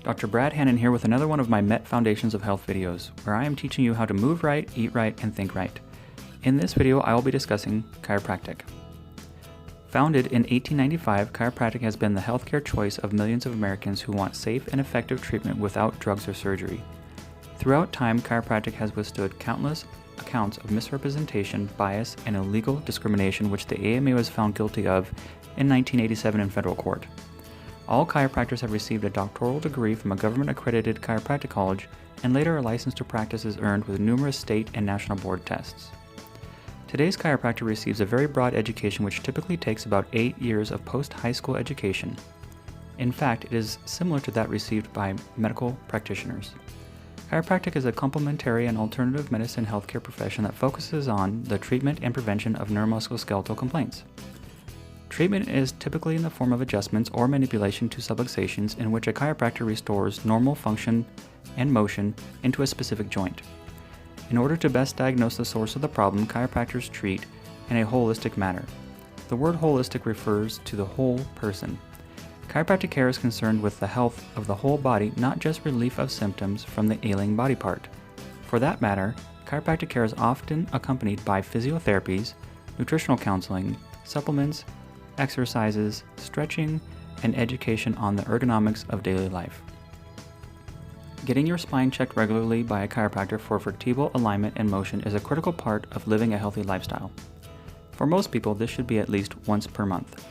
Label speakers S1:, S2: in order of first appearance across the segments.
S1: Dr. Brad Hannon here with another one of my Met Foundations of Health videos, where I am teaching you how to move right, eat right, and think right. In this video, I will be discussing chiropractic. Founded in 1895, chiropractic has been the healthcare choice of millions of Americans who want safe and effective treatment without drugs or surgery. Throughout time, chiropractic has withstood countless accounts of misrepresentation, bias, and illegal discrimination which the AMA was found guilty of in 1987 in federal court. All chiropractors have received a doctoral degree from a government-accredited chiropractic college, and later a license to practice is earned with numerous state and national board tests. Today's chiropractor receives a very broad education which typically takes about 8 years of post-high school education. In fact, it is similar to that received by medical practitioners. Chiropractic is a complementary and alternative medicine healthcare profession that focuses on the treatment and prevention of neuromusculoskeletal complaints. Treatment is typically in the form of adjustments or manipulation to subluxations in which a chiropractor restores normal function and motion into a specific joint. In order to best diagnose the source of the problem, chiropractors treat in a holistic manner. The word holistic refers to the whole person. Chiropractic care is concerned with the health of the whole body, not just relief of symptoms from the ailing body part. For that matter, chiropractic care is often accompanied by physiotherapies, nutritional counseling, supplements, exercises, stretching, and education on the ergonomics of daily life. Getting your spine checked regularly by a chiropractor for vertebral alignment and motion is a critical part of living a healthy lifestyle. For most people, this should be at least once per month.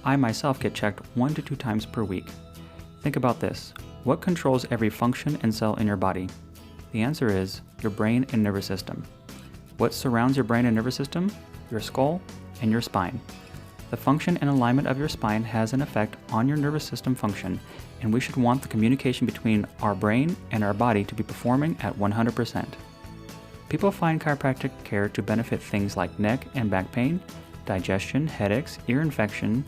S1: I myself get checked 1 to 2 times per week. Think about this. What controls every function and cell in your body? The answer is your brain and nervous system. What surrounds your brain and nervous system? Your skull and your spine. The function and alignment of your spine has an effect on your nervous system function, and we should want the communication between our brain and our body to be performing at 100%. People find chiropractic care to benefit things like neck and back pain, digestion, headaches, ear infection,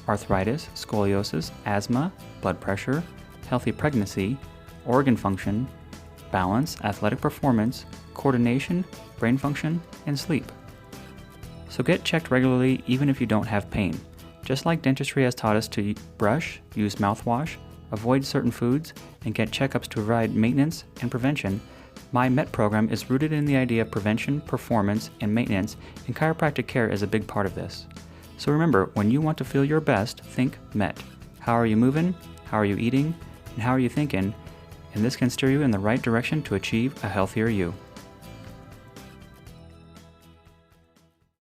S1: arthritis, scoliosis, asthma, blood pressure, healthy pregnancy, organ function, balance, athletic performance, coordination, brain function, and sleep. So get checked regularly even if you don't have pain. Just like dentistry has taught us to brush, use mouthwash, avoid certain foods, and get checkups to provide maintenance and prevention, my MET program is rooted in the idea of prevention, performance, and maintenance, and chiropractic care is a big part of this. So remember, when you want to feel your best, think MET. How are you moving? How are you eating? And how are you thinking? And this can steer you in the right direction to achieve a healthier you.